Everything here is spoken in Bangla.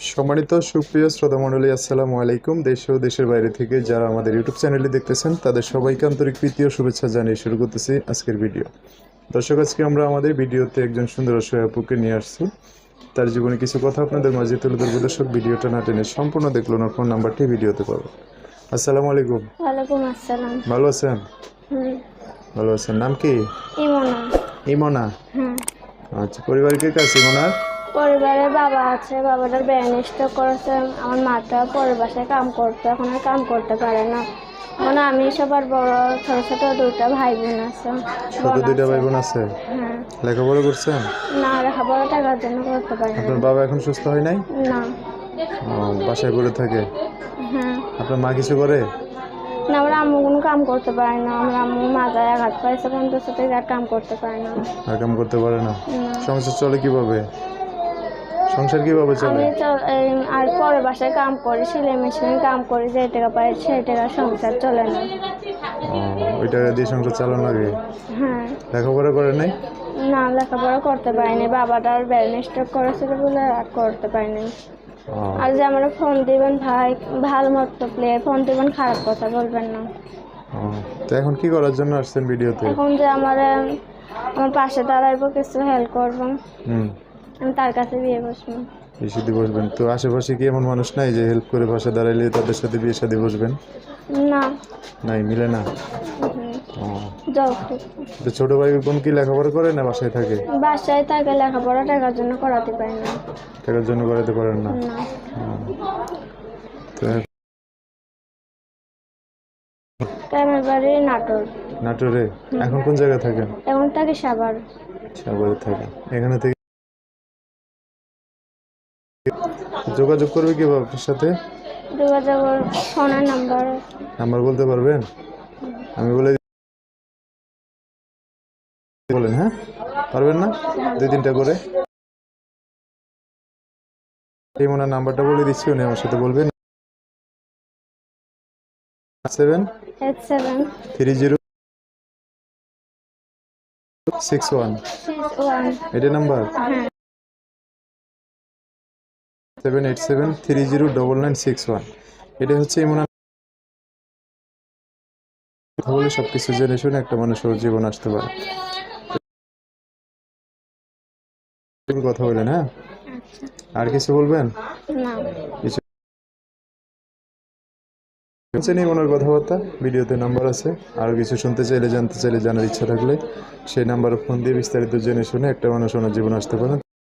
সম্মানিত সুপ্রিয় শ্রোতামণ্ডলী, আসসালামু আলাইকুম। দেশ ও দেশের বাইরে থেকে যারা আমাদের ইউটিউব চ্যানেলে দেখতেছেন তাদের সবাইকে আন্তরিক প্রীতি ও শুভেচ্ছা জানিয়ে শুরু করতেছি আজকের ভিডিও। দর্শক, আজকে আমরা আমাদের ভিডিওতে একজন সুন্দর অসহায় আপুকে নিয়ে আসছি। তার জীবনে কিছু কথা আপনাদের মাঝে তুলে ধরবো। দর্শক, ভিডিওটা না টেনে সম্পূর্ণ দেখলো না, ফোন নাম্বারটি ভিডিওতে পাবো। আসসালামু আলাইকুম। ওয়ালাইকুম আসসালাম। ভালো আছেন? হুম। ভালো আছেন। নাম কি? ইমনা। ইমনা। হুম। আচ্ছা, পরিবার কে কাছে ইমনার? পরিবারে বাবা আছে, বাবাটার ব্রেন স্ট্রোক করেছে। আমার মাটা পরের বাসায় কাম করতো, এখন আর কাম করতে পারে না। মানে আমি সবার বড়, ছোট ছোট দুটা ভাই বোন আছে। ছোট দুইটা ভাই বোন আছে? হ্যাঁ। লেখাপড়া করছেন? না, লেখাপড়া টাকার জন্য করতে পারি না। আপনার বাবা এখন সুস্থ হয় নাই? না। বাসায় পড়ে থাকে? হ্যাঁ। আপনার মা কিছু করে? না, আমরা আম্মু কোনো কাম করতে পারে না। আমরা আম্মু মাথায় আঘাত পাইছে, পর্যন্ত সাথে আর কাম করতে পারে না। আর কাম করতে পারে না? না। সংসার চলে কিভাবে? সংসার কিভাবে চলে? আমি আর পরের বাসায় কাম করি, সেলাই মেশিনে কাম করি, যে টাকা পাই সেই টাকা সংসার চলে না। ওই টাকা দিয়ে সংসার চালানো লাগে? হ্যাঁ। লেখাপড়া করে নাই? না, লেখাপড়া করতে পারিনি। বাবাটার ব্রেন স্ট্রোক করেছিল বলে আর করতে পারিনি। আর যে আমরা ফোন দিবেন ভাই, ভালো মতো প্লে ফোন দিবেন, খারাপ কথা বলবেন না। তো এখন কি করার জন্য আসছেন ভিডিওতে? এখন যে আমার পাশে দাঁড়াইবো, কিছু হেল্প করবো, আমি তার কাছে বিয়ে বসবো। বিয়ে শাদী বসবেন? তো আশেপাশে কি এমন মানুষ নাই যে হেল্প করে পাশে দাঁড়াইলে তাদের সাথে বিয়ে শাদী বসবেন? না। নাই, মিলে না? যৌতুক। তো ছোট ভাই বোন কি লেখাপড়া করে না বাসায় থাকে? বাসায় থাকে, লেখাপড়া টাকার জন্য করাতে পারি না। টাকার জন্য করাতে পারেন না? না। তো গ্রামের বাড়ি নাটোর। নাটোরে? এখন কোন জায়গায় থাকেন? এখন থাকি সাভার। সাভারে থাকেন। এখানে থেকে যোগাযোগ করবে কিভাবে আপনার সাথে? যোগাযোগ ফোনের নাম্বার। নাম্বার বলতে পারবেন? আমি বলে বলেন। হ্যাঁ, পারবেন না? দুই তিনটা করে এই মনে নাম্বারটা বলে দিচ্ছি, উনি আমার সাথে বলবেন। 73061 এটা নাম্বার? 787309961। এটা হচ্ছে ইমনা। কথা বলে সবকিছু জেনে শুনে একটা মানুষের জীবন আসতে পারে। কথা বলেন। হ্যাঁ, আর কিছু বলবেন? না। কিছু নেই মনের কথাবার্তা? ভিডিওতে নাম্বার আছে, আরও কিছু শুনতে চাইলে, জানতে চাইলে, জানার ইচ্ছা থাকলে সেই নাম্বারে ফোন দিয়ে বিস্তারিত জেনে শুনে একটা মানুষ ওনার জীবন আসতে পারেন।